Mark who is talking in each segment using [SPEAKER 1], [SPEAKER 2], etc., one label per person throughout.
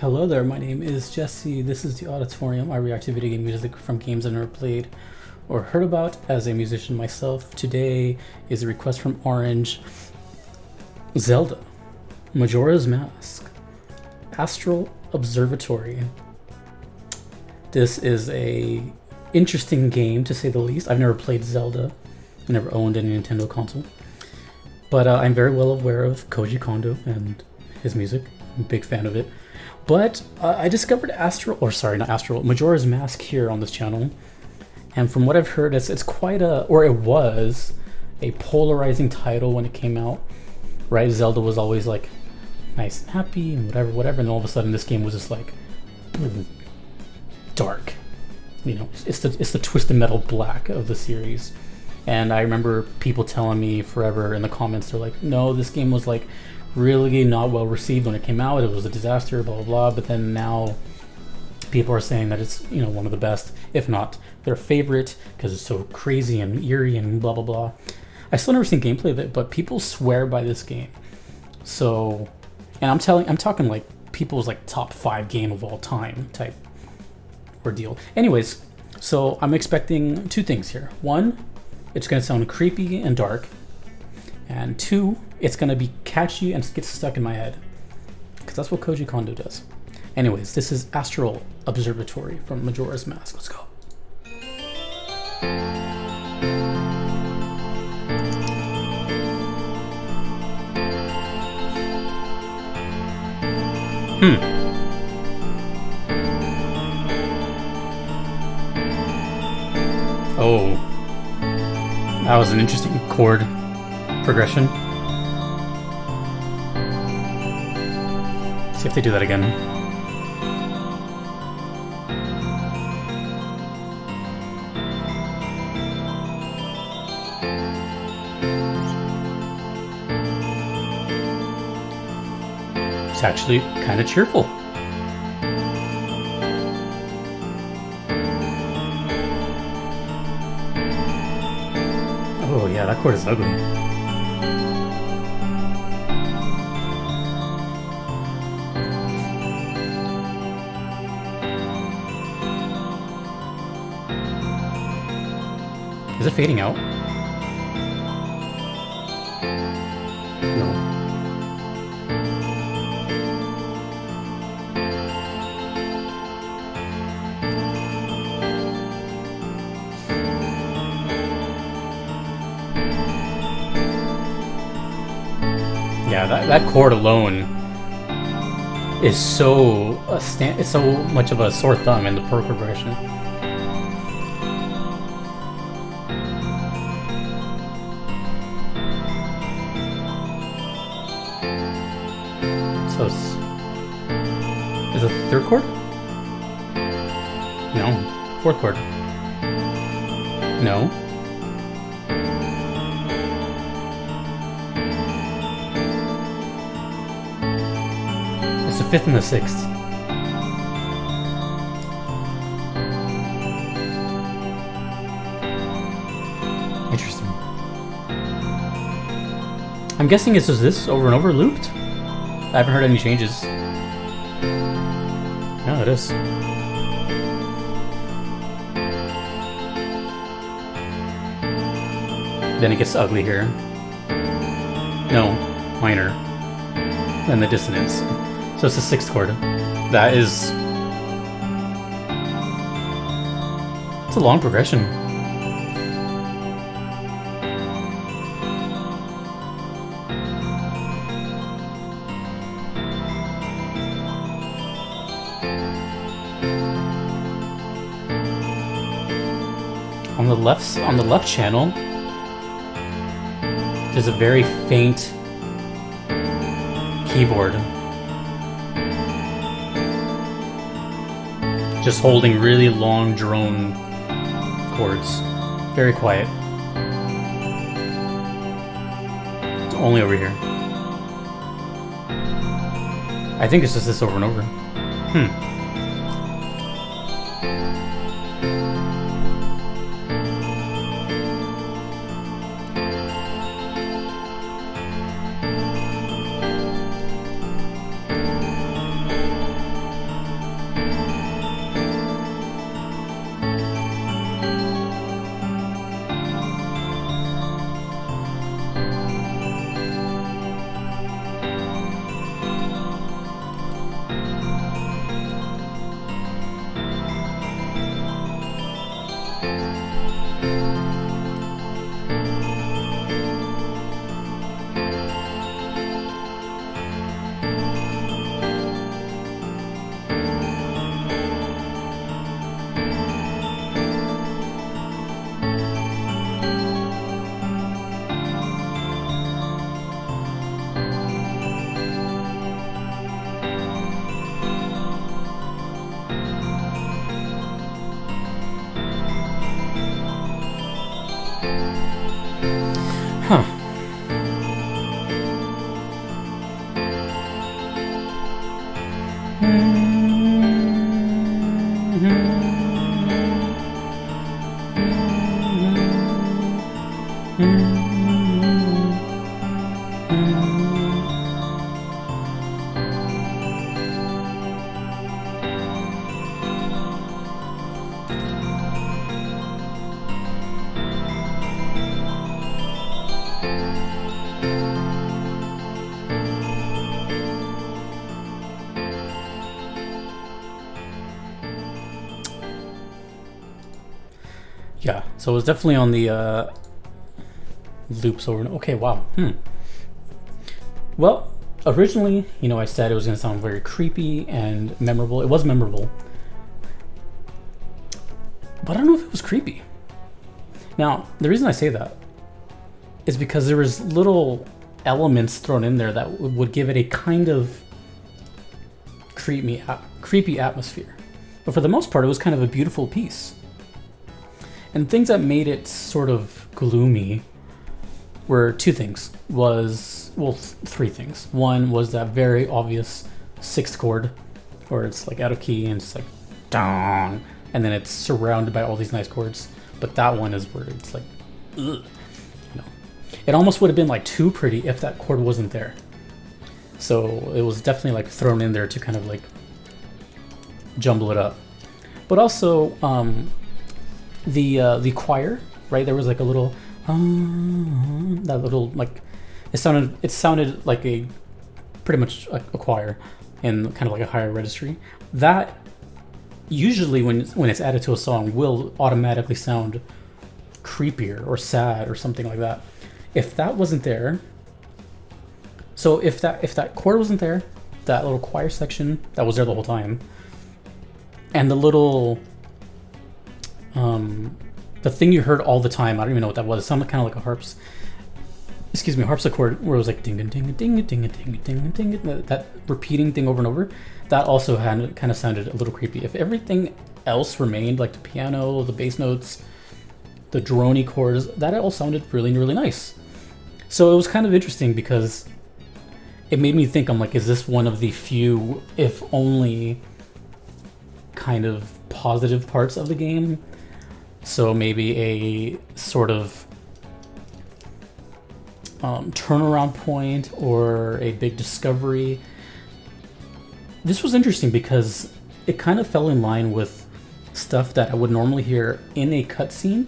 [SPEAKER 1] Hello there, my name is Jesse. This is the Auditorium. I react to video game music from games I've never played or heard about as a musician myself. Today is a request from Orange. Zelda, Majora's Mask, Astral Observatory. This is a interesting game to say the least. I've never played Zelda. I've never owned any Nintendo console. But I'm very well aware of Koji Kondo and his music. I'm a big fan of it. But I discovered Majora's Mask here on this channel. And from what I've heard, it's quite it was a polarizing title when it came out. Right? Zelda was always like nice and happy and whatever. And all of a sudden this game was just like dark. You know, it's the Twisted Metal Black of the series. And I remember people telling me forever in the comments, they're like, no, this game was like really not well received when it came out. It was a disaster, blah, blah, blah. But then now people are saying that it's, you know, one of the best, if not their favorite, because it's so crazy and eerie and blah, blah, blah. I still never seen gameplay of it, but people swear by this game. So, and I'm talking like people's like top 5 game of all time type ordeal. Anyways, so I'm expecting 2 things here. 1, it's going to sound creepy and dark. And 2, it's going to be catchy and get stuck in my head. Because that's what Koji Kondo does. Anyways, this is Astral Observatory from Majora's Mask. Let's go. Oh, that was an interesting chord progression. See if they do that again. It's actually kind of cheerful. Oh yeah, that chord is ugly. Is it fading out? No. Yeah, that chord alone is so it's so much of a sore thumb in the chord progression. So is it the 3rd chord? No. 4th chord? No. It's the 5th and the 6th. Interesting. I'm guessing it's just this over and over looped? I haven't heard any changes. No, it is. Then it gets ugly here. No, minor. Then the dissonance. So it's the 6th chord. That is... It's a long progression. On the left channel, there's a very faint keyboard. Just holding really long drone chords. Very quiet. It's only over here. I think it's just this over and over. Yeah, so it was definitely on the loops over. Okay, wow. Well, originally, you know, I said it was going to sound very creepy and memorable. It was memorable. But I don't know if it was creepy. Now, the reason I say that is because there was little elements thrown in there that would give it a kind of creepy atmosphere. But for the most part, it was kind of a beautiful piece. And things that made it sort of gloomy were two things. Three things. One was that very obvious sixth chord, where it's like out of key and it's like dong, and then it's surrounded by all these nice chords. But that one is where it's like, ugh, you know. It almost would have been like too pretty if that chord wasn't there. So it was definitely like thrown in there to kind of like jumble it up. But also, the choir, right? There was like a little that little like it sounded like a pretty much a choir in kind of like a higher registry. That usually when it's added to a song will automatically sound creepier or sad or something like that. If that wasn't there, so if that chord wasn't there, that little choir section that was there the whole time, and the little the thing you heard all the time, I don't even know what that was. It sounded kind of like a harpsichord, where it was like ding ding ding ding ding ding ding ding, that repeating thing over and over. That also kind of sounded a little creepy. If everything else remained, like the piano, the bass notes, the droney chords, that all sounded really, really nice. So it was kind of interesting because it made me think, I'm like, is this one of the few, if only, kind of positive parts of the game? So maybe a sort of turnaround point or a big discovery. This was interesting because it kind of fell in line with stuff that I would normally hear in a cutscene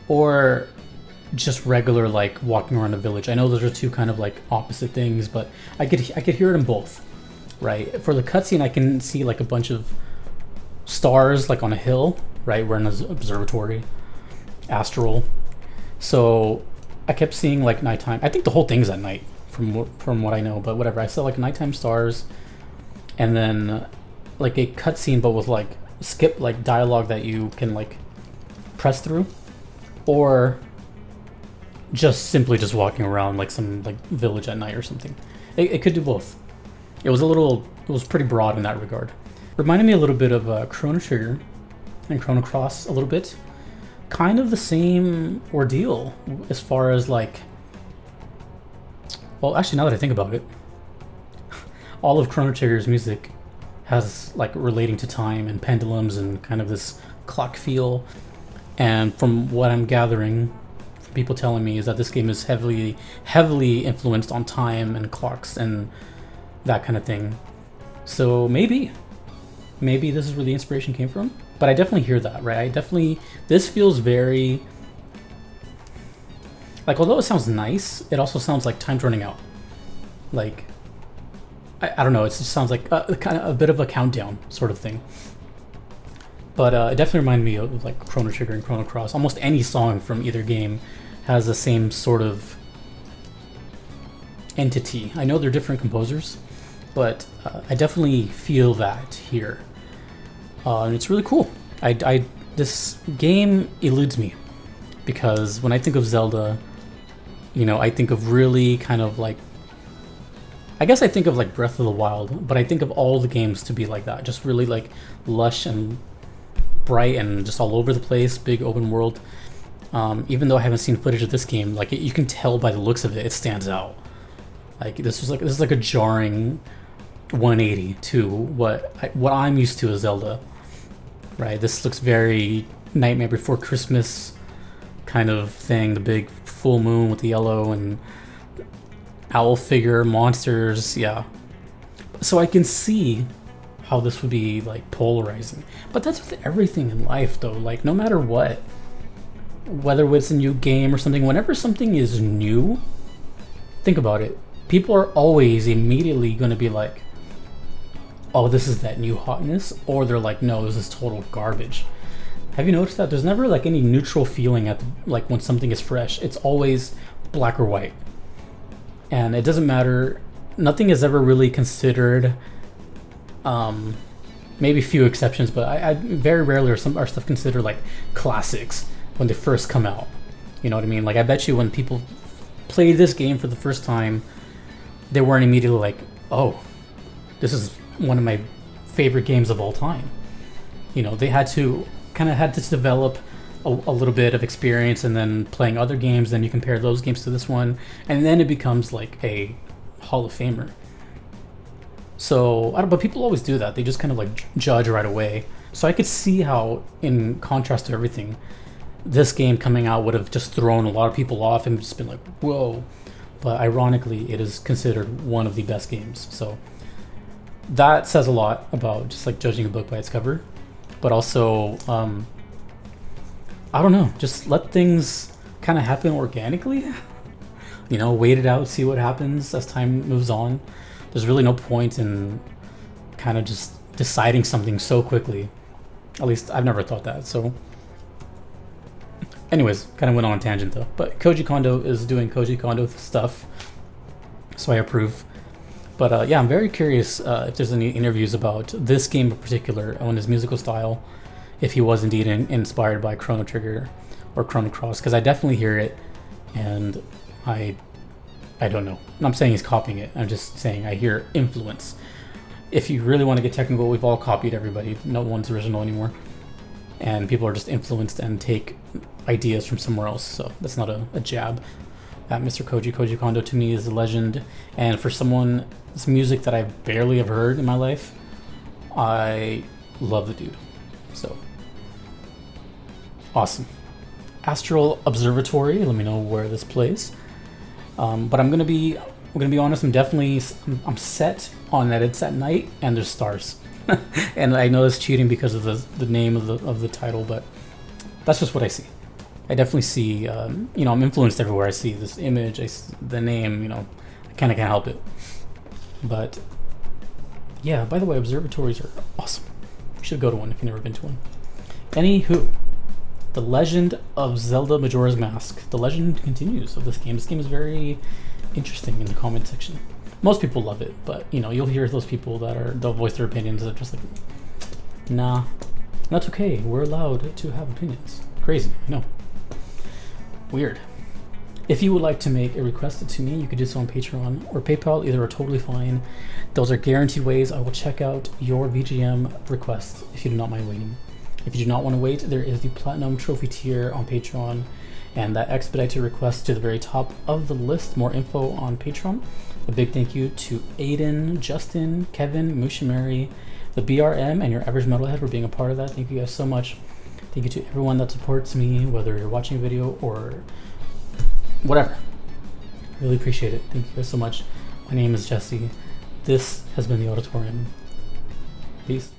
[SPEAKER 1] or just regular like walking around a village. I know those are two kind of like opposite things, but I could hear it in both, right? For the cutscene, I can see like a bunch of stars like on a hill, right? We're in an observatory, astral. So I kept seeing like nighttime. I think the whole thing's at night from what I know, but whatever. I saw like nighttime stars, and then like a cutscene, but with like skip like dialogue that you can like press through, or just simply just walking around like some like village at night or something. It could do both. It was pretty broad in that regard. Reminded me a little bit of Chrono Trigger and Chrono Cross a little bit. Kind of the same ordeal as far as like, well, actually now that I think about it, all of Chrono Trigger's music has like relating to time and pendulums and kind of this clock feel. And from what I'm gathering, from people telling me, is that this game is heavily influenced on time and clocks and that kind of thing. So maybe this is where the inspiration came from. But I definitely hear that, right? This feels very, like, although it sounds nice, it also sounds like time's running out. Like, I don't know, it just sounds like kind of a bit of a countdown sort of thing. But it definitely reminded me of like Chrono Trigger and Chrono Cross. Almost any song from either game has the same sort of entity. I know they're different composers, but I definitely feel that here. And it's really cool. This game eludes me because when I think of Zelda, you know, I think of really kind of like, I guess I think of like Breath of the Wild, but I think of all the games to be like that, just really like lush and bright and just all over the place, big open world. Even though I haven't seen footage of this game, like you can tell by the looks of it, it stands out. Like this is like a jarring 180 to what I'm used to as Zelda. Right, this looks very Nightmare Before Christmas kind of thing. The big full moon with the yellow and owl figure, monsters, yeah. So I can see how this would be like polarizing. But that's with everything in life though, like no matter what, whether it's a new game or something, whenever something is new, think about it. People are always immediately going to be like, oh, this is that new hotness, or they're like, no, this is total garbage. Have you noticed that? There's never like any neutral feeling at like when something is fresh. It's always black or white. And it doesn't matter. Nothing is ever really considered, maybe a few exceptions, but I very rarely are stuff considered like classics when they first come out. You know what I mean? Like I bet you when people play this game for the first time, they weren't immediately like, oh, this is one of my favorite games of all time. You know, they had to develop a little bit of experience, and then playing other games, then you compare those games to this one, and then it becomes like a Hall of Famer. So, but people always do that. They just kind of like judge right away. So I could see how, in contrast to everything, this game coming out would have just thrown a lot of people off and just been like, whoa. But ironically, it is considered one of the best games. So that says a lot about just like judging a book by its cover. But also, I don't know, just let things kind of happen organically. You know, wait it out, see what happens as time moves on. There's really no point in kind of just deciding something so quickly. At least I've never thought that. So anyways, kind of went on a tangent though. But Koji Kondo is doing Koji Kondo stuff, so I approve. But yeah, I'm very curious if there's any interviews about this game in particular, on his musical style, if he was indeed inspired by Chrono Trigger or Chrono Cross, because I definitely hear it, and I don't know. I'm saying he's copying it. I'm just saying I hear influence. If you really want to get technical, we've all copied everybody. No one's original anymore. And people are just influenced and take ideas from somewhere else. So that's not a jab at Mr. Koji Kondo. To me is a legend. And for someone's music that I barely have heard in my life, I love the dude. So awesome. Astral Observatory, let me know where this plays. But I'm gonna be honest. I'm set on that it's at night and there's stars, and I know it's cheating because of the name of the title, but that's just what I see. I definitely see. You know, I'm influenced everywhere I see this image, the name. You know, I kind of can't help it. But yeah, by the way, observatories are awesome. You should go to one if you've never been to one. Anywho, The Legend of Zelda Majora's Mask. The legend continues of this game. This game is very interesting in the comment section. Most people love it, but you know, you'll hear those people they'll voice their opinions that are just like, nah, that's okay. We're allowed to have opinions. Crazy, I know. Weird. If you would like to make a request to me, you could do so on Patreon or PayPal. Either are totally fine. Those are guaranteed ways I will check out your VGM request if you do not mind waiting. If you do not want to wait, there is the Platinum Trophy tier on Patreon, and that expedites your request to the very top of the list. More info on Patreon. A big thank you to Aiden, Justin, Kevin, Mushimari, the BRM, and your average metalhead for being a part of that. Thank you guys so much. Thank you to everyone that supports me, whether you're watching a video or whatever. Really appreciate it. Thank you guys so much. My name is Jesse. This has been The Auditorium. Peace.